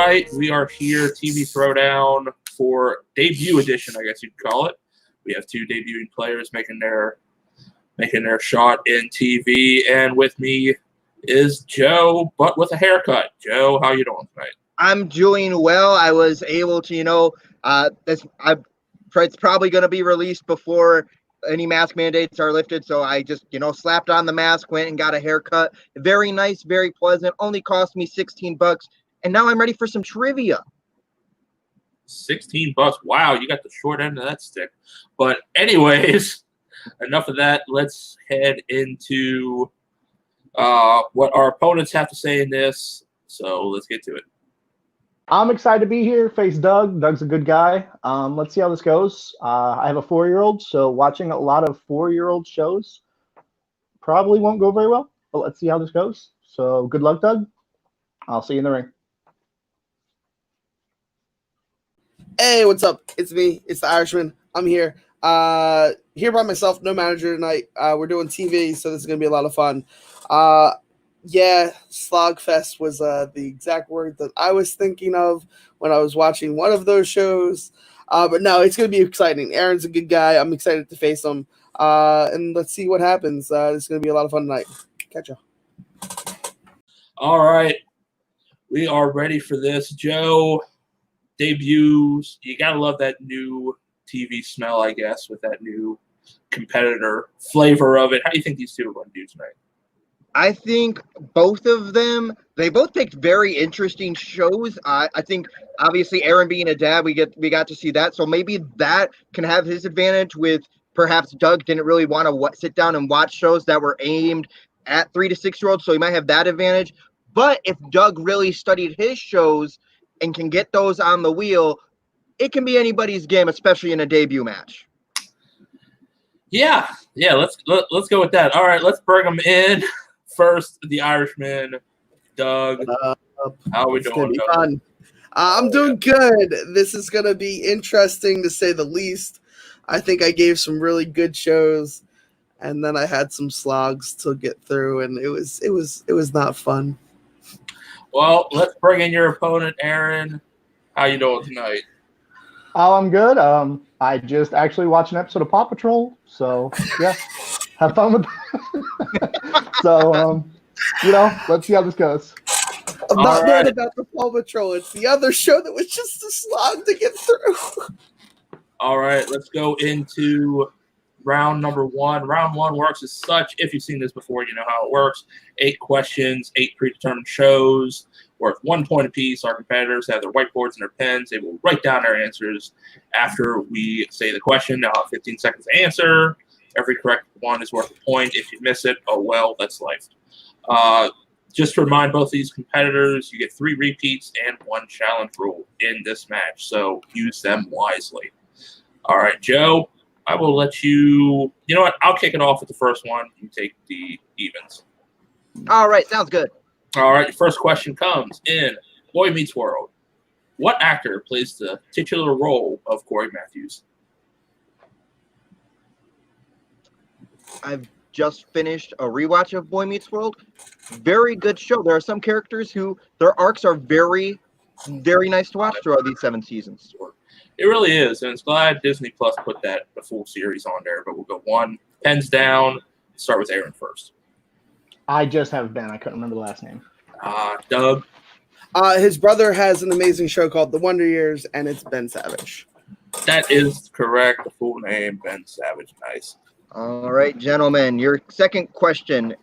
right, we are here, TV Throwdown for debut edition, I guess you'd call it. We have two debuting players making their shot in TV, and with me is Joe, but with a haircut. Joe, how you doing tonight? I'm doing well. I was able to, it's probably going to be released before any mask mandates are lifted. So I just, slapped on the mask, went and got a haircut. Very nice, very pleasant. Only cost me $16. And now I'm ready for some trivia. $16. Wow, you got the short end of that stick. But anyways, enough of that. Let's head into what our opponents have to say in this. So let's get to it. I'm excited to be here. Face Doug. Doug's a good guy. Let's see how this goes. I have a 4-year-old, so watching a lot of 4-year-old shows probably won't go very well. But let's see how this goes. So good luck, Doug. I'll see you in the ring. Hey, what's up? It's me. It's the Irishman. I'm here. Here by myself, no manager tonight. We're doing TV, so this is going to be a lot of fun. Yeah, Slogfest was the exact word that I was thinking of when I was watching one of those shows. But no, it's going to be exciting. Aaron's a good guy. I'm excited to face him. And let's see what happens. It's going to be a lot of fun tonight. Catch ya. All right. We are ready for this. Joe, debuts. You got to love that new TV smell, I guess, with that new competitor flavor of it. How do you think these two are going to do tonight? I think both of them, they both picked very interesting shows. I think obviously Aaron being a dad, we got to see that. So maybe that can have his advantage with perhaps Doug didn't really want to sit down and watch shows that were aimed at 3 to 6-year-olds. So he might have that advantage. But if Doug really studied his shows and can get those on the wheel, it can be anybody's game, especially in a debut match. Yeah, let's go with that. All right, let's bring them in. First, the Irishman, Doug. How are we doing? Be fun. I'm doing good. This is going to be interesting to say the least. I think I gave some really good shows, and then I had some slogs to get through, and it was not fun. Well, let's bring in your opponent, Aaron. How you doing tonight? Oh, I'm good. I just actually watched an episode of Paw Patrol, so yeah, have fun with that. So, let's see how this goes. I'm not mad about the Paw Patrol. It's the other show that was just a slog to get through. All right, let's go into round number 1. Round 1 works as such. If you've seen this before, you know how it works. 8 questions, 8 predetermined shows, worth 1 point apiece. Our competitors have their whiteboards and their pens. They will write down their answers after we say the question. They'll have 15 seconds to answer. Every correct one is worth a point. If you miss it, oh well, that's life. Just to remind both of these competitors, you get 3 repeats and 1 challenge rule in this match, so use them wisely. All right, Joe, I will let you – you know what? I'll kick it off with the first one. You take the evens. All right, sounds good. All right, your first question comes in Boy Meets World. What actor plays the titular role of Corey Matthews? I've just finished a rewatch of Boy Meets World. Very good show. There are some characters who their arcs are very, very nice to watch throughout these 7 seasons. It really is, and it's glad Disney Plus put the full series on there. But we'll go 1. Pens down. Start with Aaron first. I just have Ben. I couldn't remember the last name. Doug. His brother has an amazing show called The Wonder Years, and it's Ben Savage. That is correct. The full name, Ben Savage. Nice. All right, gentlemen. Your second question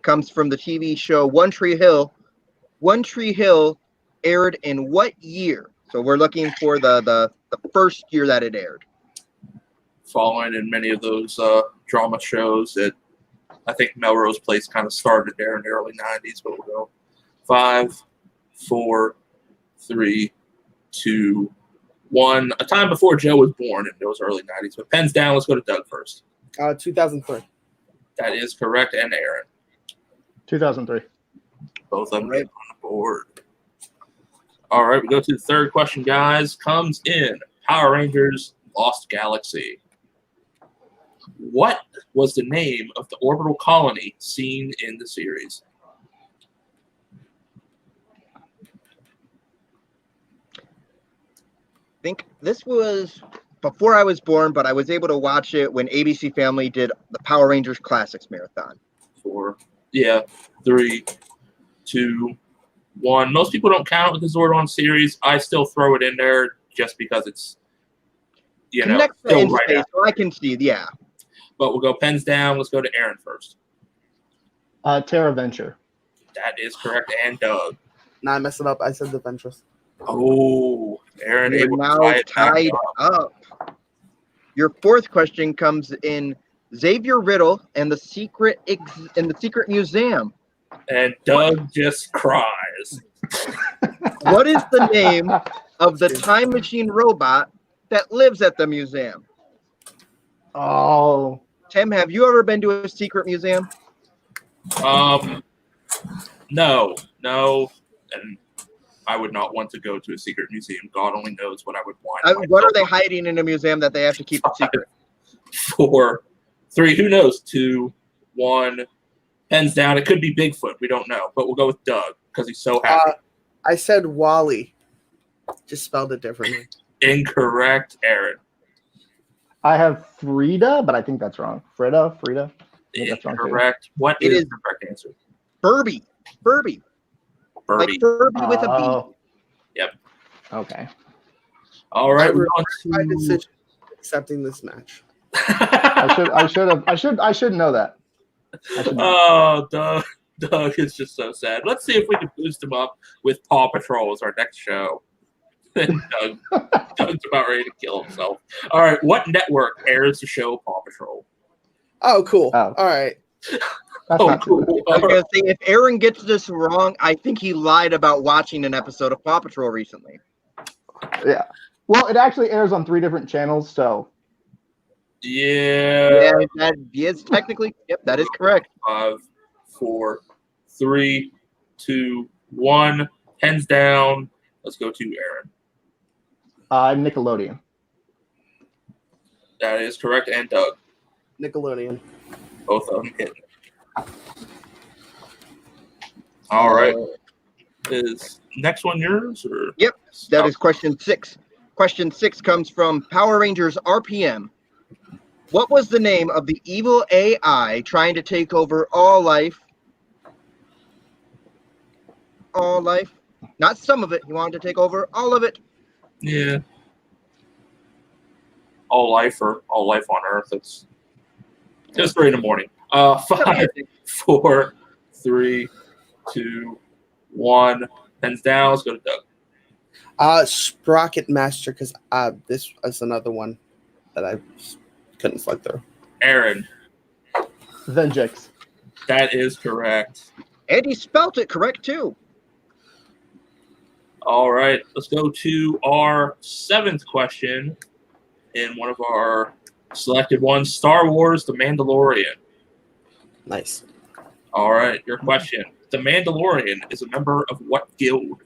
comes from the TV show One Tree Hill. One Tree Hill aired in what year? So we're looking for the first year that it aired. Following in many of those drama shows that I think Melrose Place kind of started there in the early 90s, but we'll go 5, 4, 3, 2, 1. A time before Joe was born in those early 90s. But pens down. Let's go to Doug first. 2003. That is correct. And Aaron. 2003. Both of them right on the board. All right, we go to the third question, guys. Comes in Power Rangers Lost Galaxy. What was the name of the orbital colony seen in the series? think this was before I was born, but I was able to watch it when ABC Family did the Power Rangers Classics Marathon. 4. Yeah. 3, 2, 1. Most people don't count it with the Zordon series. I still throw it in there just because it's, Connects still in right space, after. so I can see, yeah. But we'll go pens down. Let's go to Aaron first. Terra Venture. That is correct. And Doug. Nah, I messed it up. I said the Ventress. Oh, Aaron We're able to now tie it back tied up. up. Your fourth question comes in Xavier Riddle and the Secret Museum. And Doug just cries. What is the name of the time machine robot that lives at the museum? Oh, Tim, have you ever been to a secret museum? No, and I would not want to go to a secret museum. God only knows what I would want. What are they hiding in a museum that they have to keep a secret? 4, 3, who knows? 2, 1, pens down. It could be Bigfoot. We don't know, but we'll go with Doug because he's so happy. I said Wally. Just spelled it differently. Incorrect, Aaron. I have Frida, but I think that's wrong. Frida. I think that's wrong too. Incorrect. What It is is the correct answer? Furby. Furby. Like Furby with a B. Oh, Yep. okay. All right, we're regret my on to. decision accepting this match. I should know that. Oh, Doug is just so sad. Let's see if we can boost him up with Paw Patrol as our next show. Doug's about ready to kill himself. All right, what network airs the show Paw Patrol? Oh, cool. Oh. All right. That's not too cool. I was gonna say, if Aaron gets this wrong, I think he lied about watching an episode of Paw Patrol recently. bad. Yeah. Well, it actually airs on 3 different channels, so Yeah. Yeah, that is technically. Yep, that is correct. 5, 4, 3, 2, 1. Hands down. Let's go to Aaron. Nickelodeon. That is correct. And Doug. Nickelodeon. Both of them hit. All right. Is next one yours? Or? Yep, that is question 6. Question 6 comes from Power Rangers RPM. What was the name of the evil AI trying to take over all life? All life. Not some of it. He wanted to take over all of it. Yeah. All life or all life on Earth. It's 3 in the morning. 5, 4, 3, 2, 1. Hands down. Let's go to Doug. Sprocket Master, because this is another one that I couldn't slide through. Aaron. Venjix. That is correct. And he spelt it correct, too. All right. Let's go to our 7th question in one of our selected ones. Star Wars: The Mandalorian. Nice. All right. Your question. The Mandalorian is a member of what guild?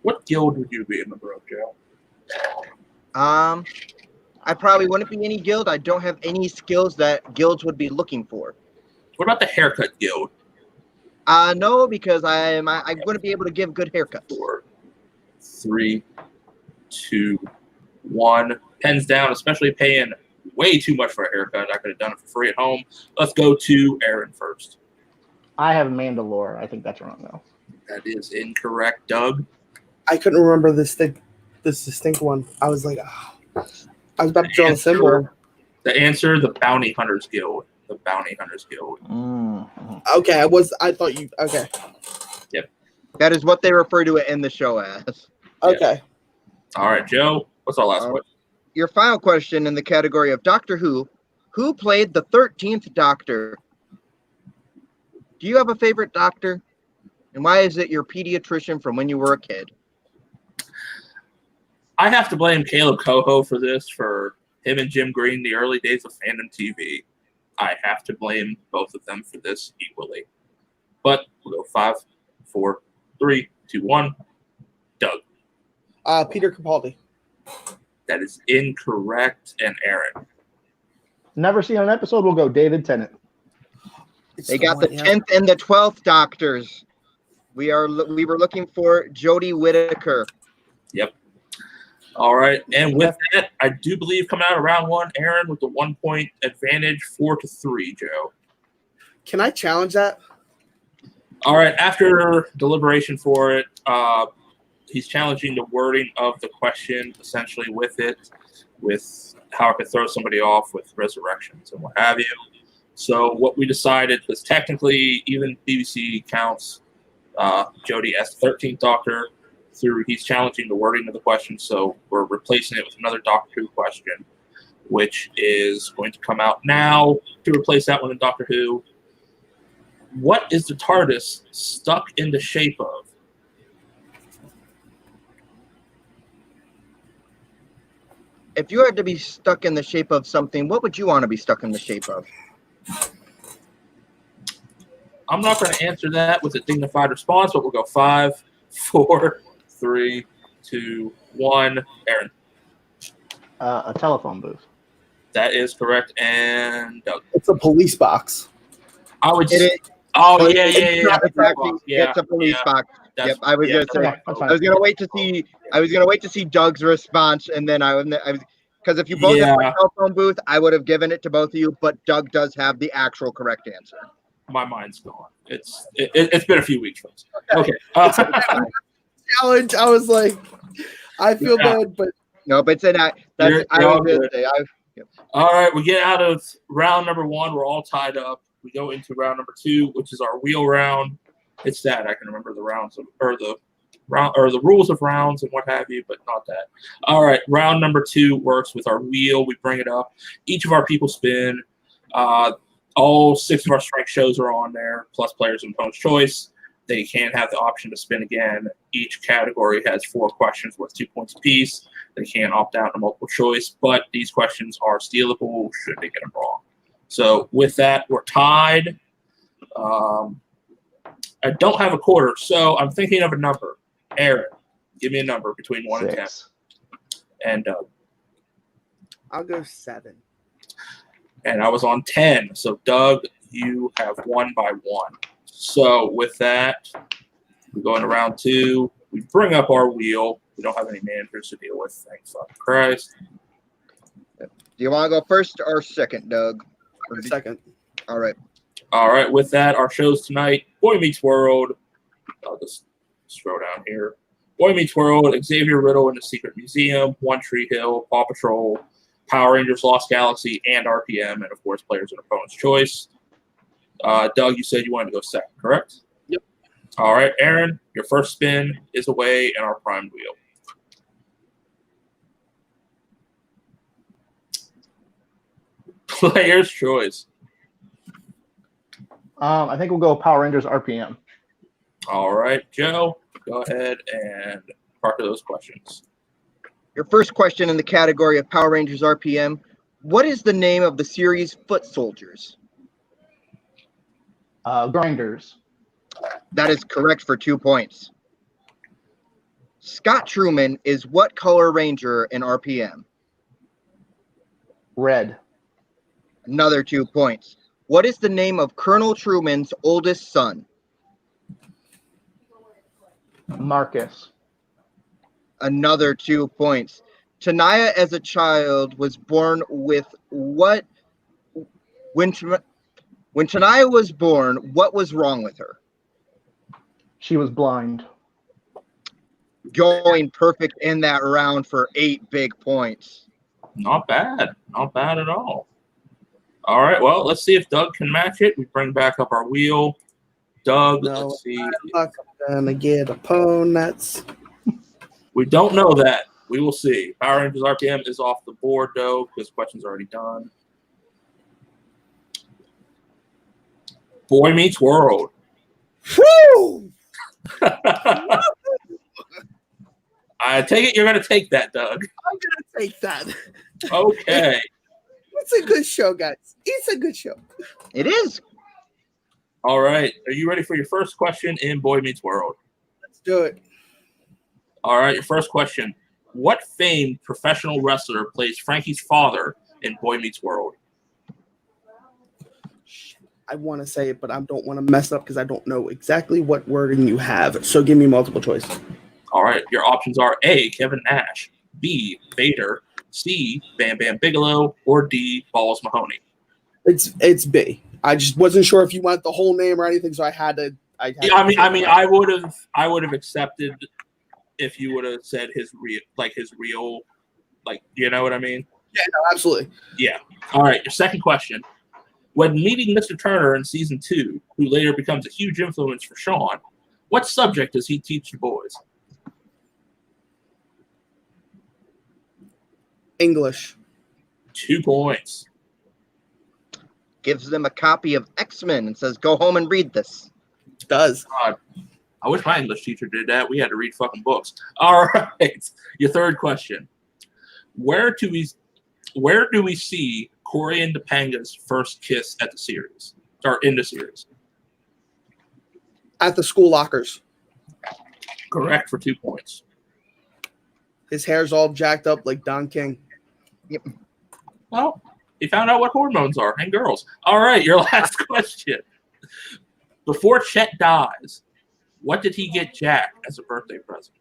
What guild would you be a member of, Joe? I probably wouldn't be any guild. I don't have any skills that guilds would be looking for. What about the haircut guild? No, because I wouldn't be able to give good haircuts. 4, 3, 2, 1. Pens down, especially paying way too much for a haircut. I could have done it for free at home. Let's go to Aaron first. I have Mandalore. I think that's wrong though. That is incorrect, Doug. I couldn't remember this distinct one. I was like, I was about to draw a symbol. The answer, the Bounty Hunters Guild. The Bounty Hunters Guild. Okay, I thought you. Okay. Yep. That is what they refer to it in the show as. Okay. All right, Joe. What's our last question? Your final question in the category of Doctor Who played the 13th Doctor? Do you have a favorite Doctor? And why is it your pediatrician from when you were a kid? I have to blame Kaleb Koho for this, for him and Jim Green, the early days of Fandom TV. I have to blame both of them for this equally. But we'll go 5, 4, 3, 2, 1. Doug. Peter Capaldi. That is incorrect. And Aaron. Never seen an episode. We'll go David Tennant. They got the 10th and the 12th Doctors. We were looking for Jodie Whittaker. Yep. All right, and with that, I do believe coming out of round one, Aaron with the 1 point advantage, 4-3, Joe. Can I challenge that? All right, after deliberation for it, he's challenging the wording of the question, essentially with how it could throw somebody off with resurrections and what have you. So what we decided was technically, even BBC counts Jody as the 13th Doctor. He's challenging the wording of the question, so we're replacing it with another Doctor Who question, which is going to come out now to replace that one in Doctor Who. What is the TARDIS stuck in the shape of? If you had to be stuck in the shape of something, what would you want to be stuck in the shape of? I'm not going to answer that with a dignified response, but we'll go 5, 4, 3, 2, 1. Aaron. A telephone booth. That is correct. And Doug. It's a police box. I would. Oh yeah. It's a police box. Yep, I was gonna say. I was gonna wait to see Doug's response, and then I was because if you both have a cell phone booth, I would have given it to both of you. But Doug does have the actual correct answer. My mind's gone. It's been a few weeks, folks. Okay. Challenge. I was like, I feel bad, but no, but it's All right, we get out of round number 1. We're all tied up. We go into round number 2, which is our wheel round. It's that I can remember the rounds or the rules of rounds and what have you, but not that. All right, round number 2 works with our wheel. We bring it up. Each of our people spin. All 6 of our strike shows are on there, plus players and opponent's choice. They can have the option to spin again. Each category has 4 questions worth 2 points apiece. They can opt out to multiple choice, but these questions are stealable should they get them wrong. So with that, we're tied. I don't have a quarter, so I'm thinking of a number. Aaron, give me a number between 1 and 10. And Doug. I'll go 7. And I was on 10. So Doug, you have won by 1. So with that, we go into round 2. We bring up our wheel. We don't have any managers to deal with. Thank fucking Christ. Do you want to go first or second, Doug? Or second. All right. All right. With that, our shows tonight: Boy Meets World. I'll just throw down here. Boy Meets World, Xavier Riddle in the Secret Museum, One Tree Hill, Paw Patrol, Power Rangers Lost Galaxy, and RPM, and of course, players and opponent's choice. Doug, you said you wanted to go second, correct? Yep. All right, Aaron, your first spin is away in our prime wheel. Player's choice. I think we'll go Power Rangers RPM. All right, Joe, go ahead and park those questions. Your first question in the category of Power Rangers RPM. What is the name of the series Foot Soldiers? Grinders. That is correct for 2 points. Scott Truman is what color ranger in RPM? Red. Another 2 points. What is the name of Colonel Truman's oldest son? Marcus. Another 2 points. Tanaya as a child was born with what? When Tanaya was born, what was wrong with her? She was blind. Going perfect in that round for 8 big points. Not bad. Not bad at all. All right, well, let's see if Doug can match it. We bring back up our wheel. Doug, No, let's see. I'm not gonna get opponents. We don't know that. We will see. Power Rangers RPM is off the board, though, because the question's already done. Boy Meets World. Woo! I take it you're going to take that, Doug. I'm gonna take that. Okay. It's a good show, guys. It's a good show. It is. All right. Are you ready for your first question in Boy Meets World? Let's do it. All right. Your first question. What famed professional wrestler plays Frankie's father in Boy Meets World? I want to say it, but I don't want to mess up because I don't know exactly what wording you have. So give me multiple choice. All right. Your options are A, Kevin Nash, B. Vader, C. Bam Bam Bigelow, or D. Balls Mahoney? It's B. I just wasn't sure if you want the whole name or anything, so I had to. I would have accepted if you would have said his real, you know what I mean? Yeah, no, absolutely. Yeah. All right. Your second question. When meeting Mr. Turner in season 2, who later becomes a huge influence for Sean, what subject does he teach the boys? English. 2 points. Gives them a copy of X-Men and says, "Go home and read this." Does. God, I wish my English teacher did that. We had to read fucking books. All right. Your third question. Where do we see Corey and Topanga's first kiss at the series? Or in the series? At the school lockers. Correct for 2 points. His hair's all jacked up like Don King. Yep. Well, he found out what hormones are in girls. All right, your last question. Before Chet dies, what did he get Jack as a birthday present?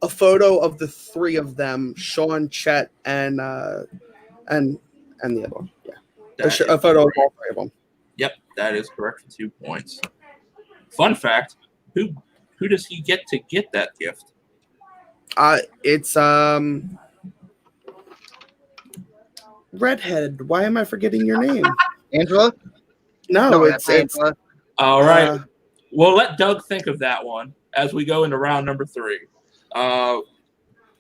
A photo of the 3 of them, Sean, Chet, and the other one. Yeah. A photo of all 3 of them. Yep, that is correct for 2 points. Fun fact, who does he get to get that gift? It's redhead. Why am I forgetting your name? Angela? No, it's Angela. All right. We'll let Doug think of that one as we go into round number 3.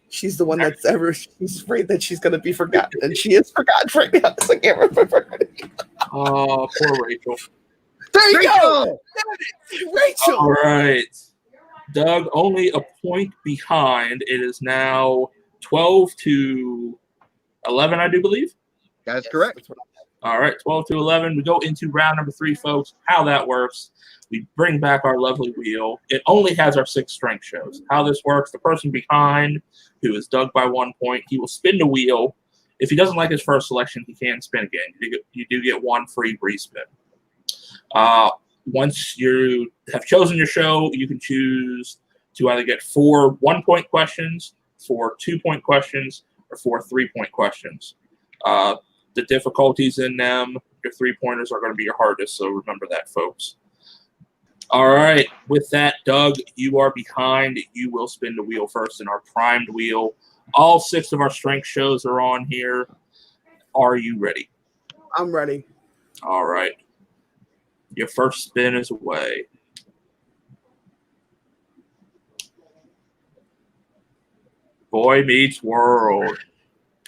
She's the one she's afraid that she's going to be forgotten, and she is forgotten right now. I can't remember her name. Oh, poor Rachel. There you go. Rachel. All right. Doug only a point behind. It is now 12-11, I do believe. That is correct. All right, 12-11. We go into round number 3, folks. How that works. We bring back our lovely wheel. It only has our 6 strength shows. How this works, the person behind, who is Doug by 1 point, he will spin the wheel. If he doesn't like his first selection, he can spin again. You do get 1 free respin. Once you have chosen your show, you can choose to either get 4 1-point questions, 4 2-point questions, or 4 3-point questions. The difficulties in them, your 3-pointers are going to be your hardest, so remember that, folks. All right, with that, Doug, you are behind. You will spin the wheel first in our primed wheel. All 6 of our strength shows are on here. Are you ready? I'm ready. All right. Your first spin is away. Boy Meets World.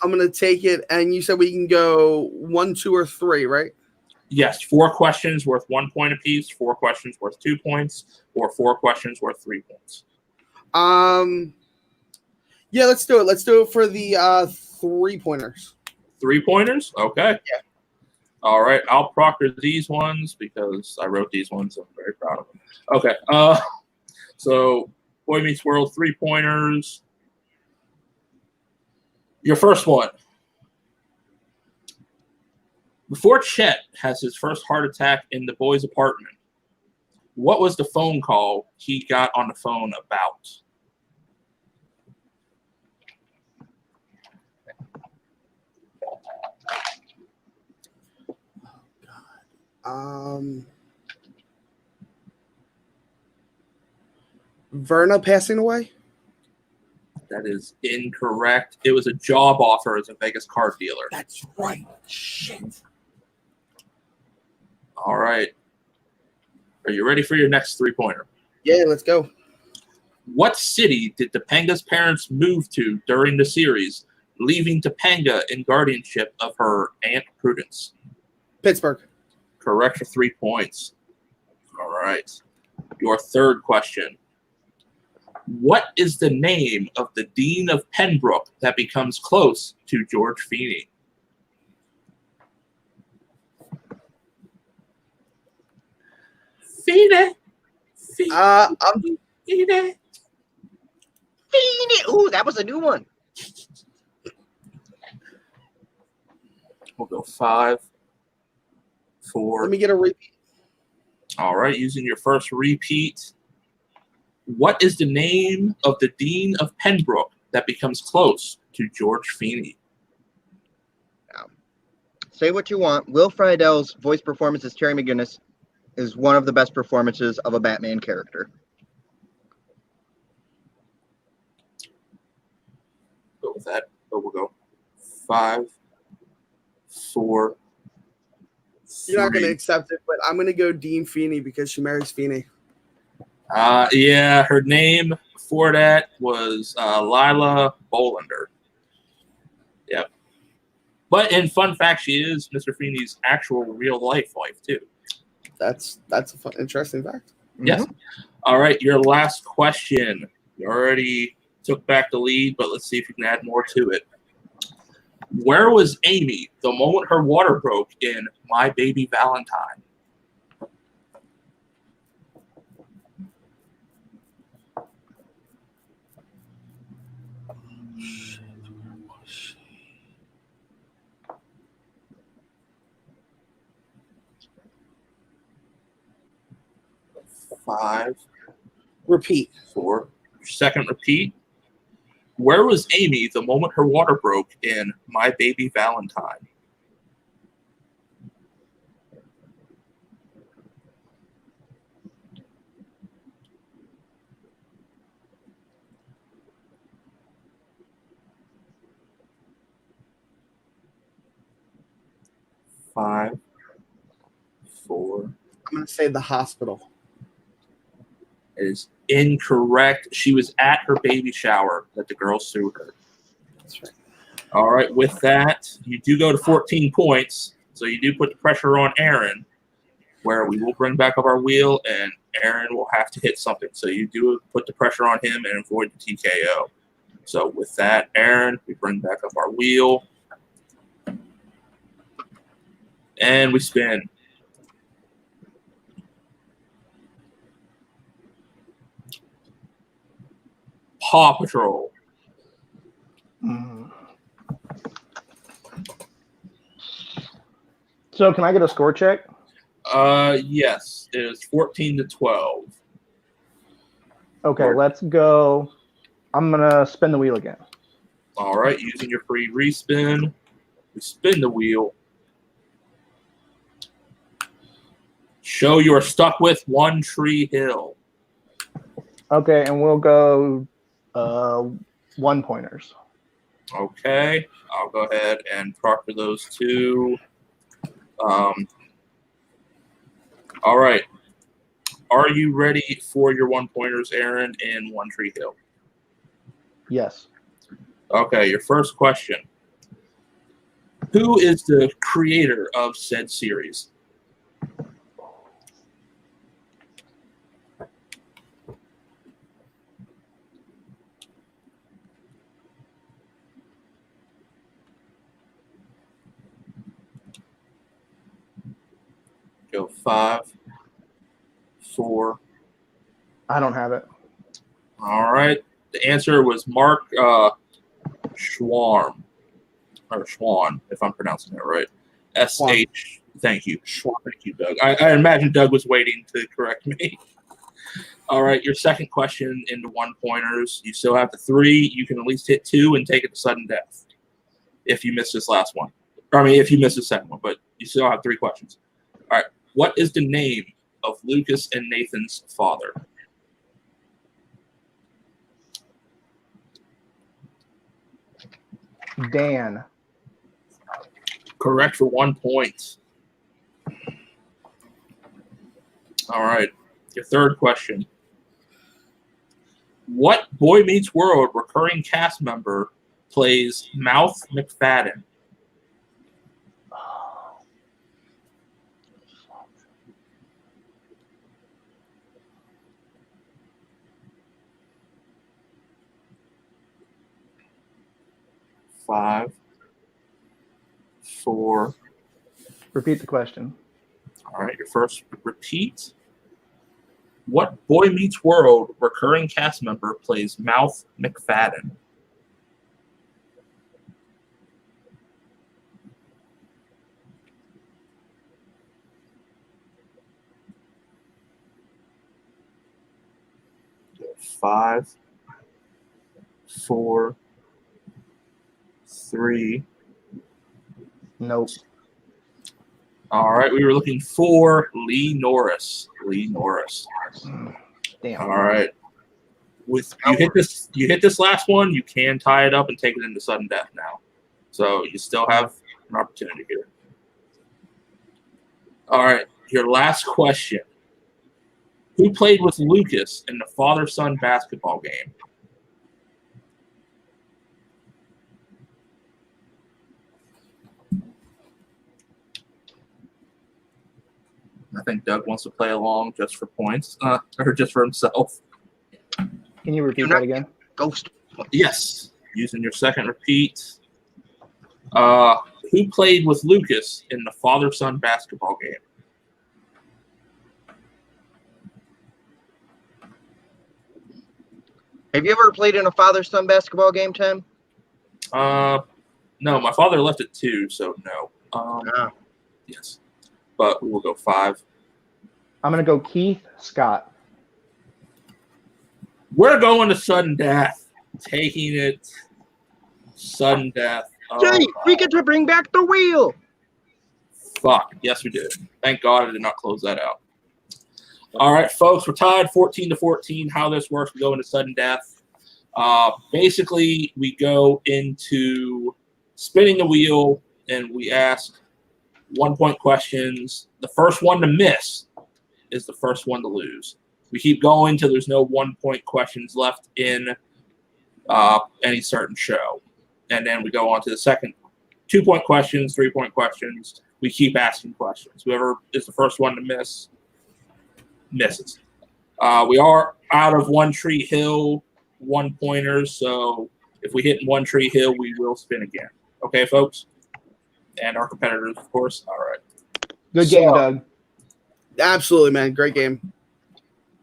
I'm going to take it, and you said we can go 1, 2, or 3, right? Yes, 4 questions worth 1 point apiece, 4 questions worth 2 points, or 4 questions worth 3 points. Yeah, let's do it. Let's do it for the 3-pointers. 3-pointers? Okay. Yeah. All right, I'll proctor these ones because I wrote these ones. I'm very proud of them. Okay. So Boy Meets World 3-pointers. Your first one. Before Chet has his first heart attack in the boy's apartment, what was the phone call he got on the phone about? Verna passing away? That is incorrect. It was a job offer as a Vegas card dealer. That's right. Shit. All right. Are you ready for your next 3-pointer? Yeah, let's go. What city did Topanga's parents move to during the series, leaving Topanga in guardianship of her Aunt Prudence? Pittsburgh. Correct for 3 points. All right. Your third question. What is the name of the Dean of Pembroke that becomes close to George Feeney? Feeney. Feeney. Ooh, that was a new one. We'll go 5, 4. Let me get a repeat. All right, using your first repeat. What is the name of the Dean of Pembroke that becomes close to George Feeney? Say what you want. Will Friedle's voice performance as Terry McGinnis is one of the best performances of a Batman character. Go with that. So we'll go 5, 4. You're not going to 3. accept it, but I'm going to go Dean Feeney because she marries Feeney. Yeah, her name for that was Lila Bolander. Yep. But in fun fact, she is Mr. Feeney's actual real life wife too. That's a fun, interesting fact. Yes. Mm-hmm. All right, your last question. You already took back the lead, but let's see if you can add more to it. Where was Amy the moment her water broke in My Baby Valentine? Five, Repeat. 4. Second repeat. Where was Amy the moment her water broke in My Baby Valentine? Five, 4. I'm going to say the hospital. It is incorrect. She was at her baby shower that the girls threw her. That's right. All right, with that, you do go to 14 points. So you do put the pressure on Aaron, where we will bring back up our wheel, and Aaron will have to hit something. So you do put the pressure on him and avoid the TKO. So with that, Aaron, we bring back up our wheel. And we spin. Paw Patrol. So can I get a score check? Yes, it is 14-12. Okay, let's go. I'm gonna spin the wheel again. All right, using your free respin, we spin the wheel. Show you are stuck with One Tree Hill. Okay, and we'll go 1 pointers. Okay, I'll go ahead and proctor those two. All right. Are you ready for your 1 pointers, Aaron, in One Tree Hill? Yes. Okay, your first question. Who is the creator of said series? Go 5, 4. I don't have it. All right. The answer was Mark Schwarm, or Schwan, if I'm pronouncing it right. S-H. Thank you. Schwan. Thank you, Doug. I imagine Doug was waiting to correct me. All right. Your second question into 1 pointers. You still have the 3. You can at least hit 2 and take it to sudden death if you miss this last one. If you miss the second one, but you still have 3 questions. All right. What is the name of Lucas and Nathan's father? Dan. Correct for 1 point. All right. Your third question. What Boy Meets World recurring cast member plays Mouth McFadden? Five, 4. Repeat the question. All right, your first repeat. What Boy Meets World recurring cast member plays Mouth McFadden? Five, 4, 3. Nope. All right, we were looking for Lee Norris. Damn. All right. With you hit this last one, you can tie it up and take it into sudden death now. So you still have an opportunity here. All right, your last question. Who played with Lucas in the father-son basketball game? I think Doug wants to play along just for points, or just for himself. Can you repeat that again? Ghost. Yes, using your second repeat. Who played with Lucas in the father-son basketball game? Have you ever played in a father-son basketball game, Tim? No, my father left at 2, so no. Yes, but we will go 5. I'm going to go Keith Scott. We're going to sudden death. Taking it. Sudden death. Jay, we get to bring back the wheel. Fuck. Yes, we did. Thank God I did not close that out. All right, folks, we're tied 14-14. How this works, we go into sudden death. Basically, we go into spinning the wheel, and we ask 1-point questions. The first one to miss is the first one to lose. We keep going till there's no 1-point questions left in any certain show. And then we go on to the second 2-point questions, 3-point questions. We keep asking questions. Whoever is the first one to miss misses. We are out of One Tree Hill 1-pointers, so if we hit One Tree Hill, we will spin again. Okay, folks? And our competitors, of course. All right. Good game, Doug. Absolutely, man. Great game.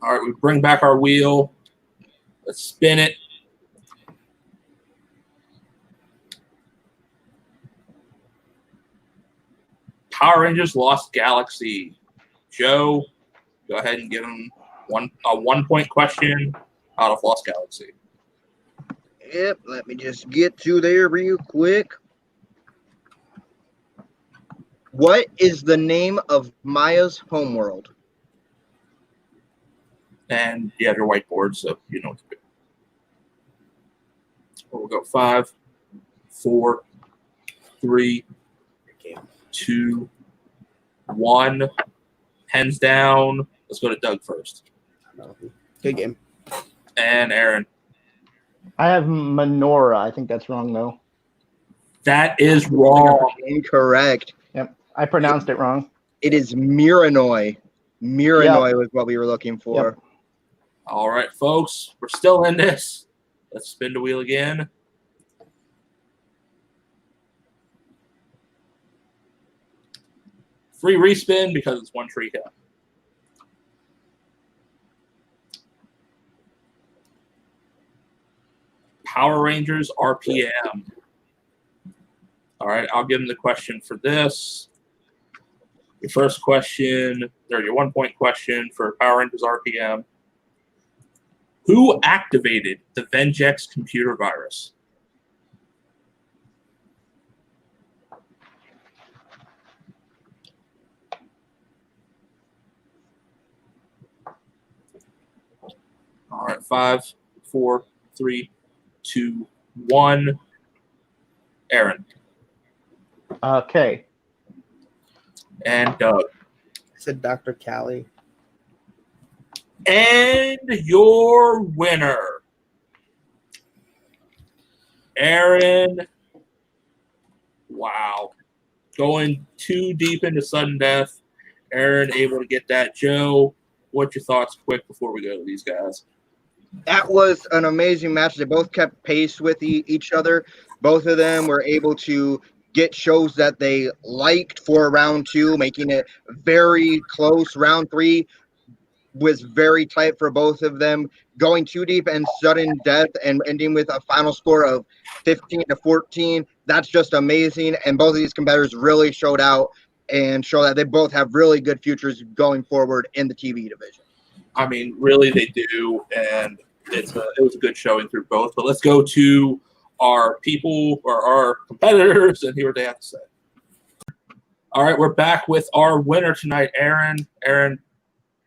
All right, we bring back our wheel. Let's spin it. Power Rangers Lost Galaxy. Joe, go ahead and give him a 1-point question out of Lost Galaxy. Yep, let me just get to there real quick. What is the name of Maya's homeworld? And you have your whiteboard, so you know what to do. We'll go 5, 4, 3, 2, 1. Hands down. Let's go to Doug first. Good game. And Aaron. I have Menorah. I think that's wrong, though. That is wrong. Incorrect. Yep. I pronounced it wrong. It is Miranoi. Miranoi was what we were looking for. Yep. All right, folks. We're still in this. Let's spin the wheel again. Free respin because it's One Tree Hill. Power Rangers RPM. All right, I'll give them the question for this. Your first question, or your 1-point question for Power Rangers RPM. Who activated the Vengex computer virus? All right, 5, 4, 3, 2, 1. Aaron. K. And Doug. I said Dr. Callie. And your winner, Aaron. Wow. Going too deep into sudden death. Aaron able to get that. Joe, what's your thoughts quick before we go to these guys? That was an amazing match. They both kept pace with each other. Both of them were able to get shows that they liked for round 2, making it very close. Round 3 was very tight for both of them, going too deep and sudden death and ending with a final score of 15-14. That's just amazing. And both of these competitors really showed out and show that they both have really good futures going forward in the TV division. I mean, really, they do, and it was a good showing through both. But let's go to our people or our competitors and hear what they have to say. All right, we're back with our winner tonight, Aaron. Aaron,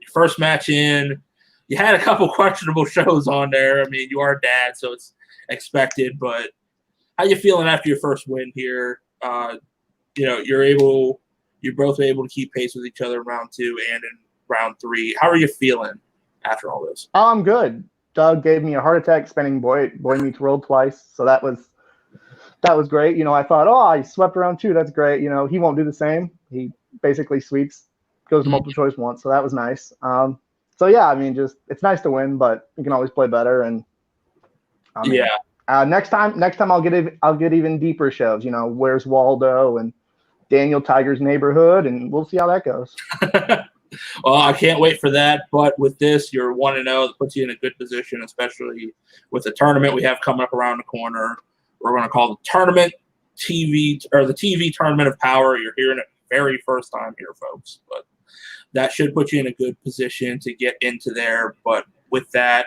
your first match in. You had a couple questionable shows on there. I mean, you are a dad, so it's expected. But how you feeling after your first win here? You're both able to keep pace with each other in round 2 and in round 3. How are you feeling after all this? Oh, I'm good. Doug gave me a heart attack spinning Boy Meets World twice, so that was great. I thought, I swept round 2. That's great. He won't do the same. He basically sweeps, goes to multiple choice once, so that was nice. So yeah, I mean, just it's nice to win, but you can always play better. And next time I'll get even deeper shows. Where's Waldo and Daniel Tiger's Neighborhood, and we'll see how that goes. Well, I can't wait for that. But with this, you're 1-0. That puts you in a good position, especially with the tournament we have coming up around the corner. We're going to call the tournament TV or the TV Tournament of Power. You're hearing it very first time here, folks. But that should put you in a good position to get into there. But with that,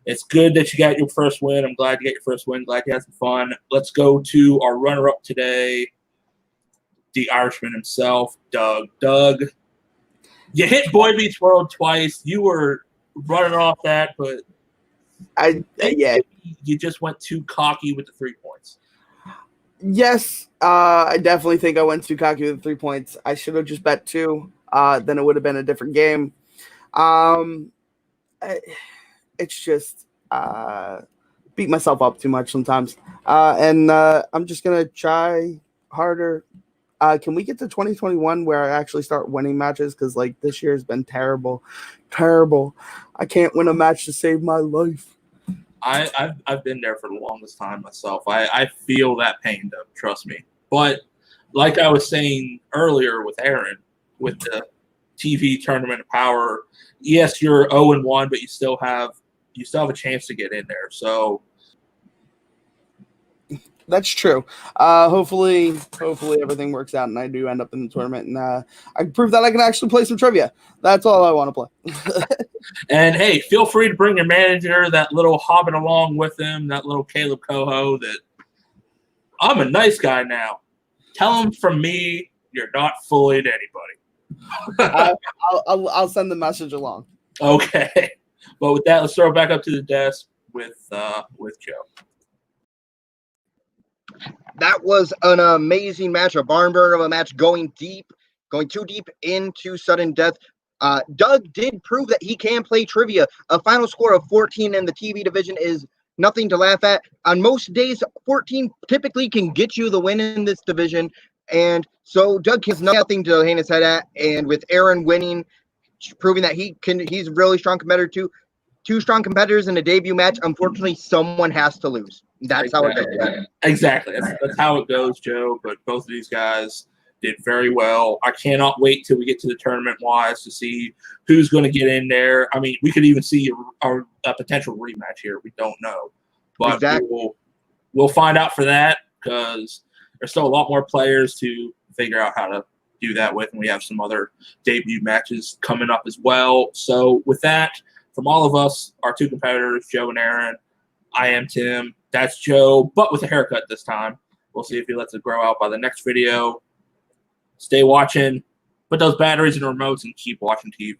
it's good that you got your first win. I'm glad you got your first win. Glad you had some fun. Let's go to our runner-up today, the Irishman himself, Doug. Doug, you hit Boy Meets World twice. You were running off that, but you just went too cocky with the 3 points. Yes, I definitely think I went too cocky with the 3 points. I should have just bet 2. Then it would have been a different game. It's just beat myself up too much sometimes. And I'm just going to try harder. Can we get to 2021 where I actually start winning matches? Because, this year has been terrible. Terrible. I can't win a match to save my life. I've been there for the longest time myself. I feel that pain, though, trust me. But like I was saying earlier with Aaron, with the TV Tournament of Power, yes, you're 0-1, but you still have a chance to get in there. So that's true. Hopefully everything works out and I do end up in the tournament and I can prove that I can actually play some trivia. That's all I want to play. And hey, feel free to bring your manager, that little hobbit along with him, that little Kaleb Koho, that I'm a nice guy now. Tell him from me, you're not fooling anybody. I'll send the message along. Okay. But with that, let's throw it back up to the desk with Joe. That was an amazing match, a barn burner of a match, going too deep into sudden death. Doug did prove that he can play trivia. A final score of 14 in the TV division is nothing to laugh at. On most days, 14 typically can get you the win in this division. And so Doug has nothing to hang his head at. And with Aaron winning, proving that he's a really strong competitor too. 2 strong competitors in a debut match. Unfortunately, someone has to lose. That's how it goes. Exactly. That's how it goes, Joe. But both of these guys did very well. I cannot wait till we get to the tournament-wise to see who's going to get in there. I mean, we could even see a potential rematch here. We don't know. But exactly. we'll find out for that because there's still a lot more players to figure out how to do that with, and we have some other debut matches coming up as well. So with that, from all of us, our 2 competitors, Joe and Aaron, I am Tim. That's Joe, but with a haircut this time. We'll see if he lets it grow out by the next video. Stay watching. Put those batteries in the remotes and keep watching TV.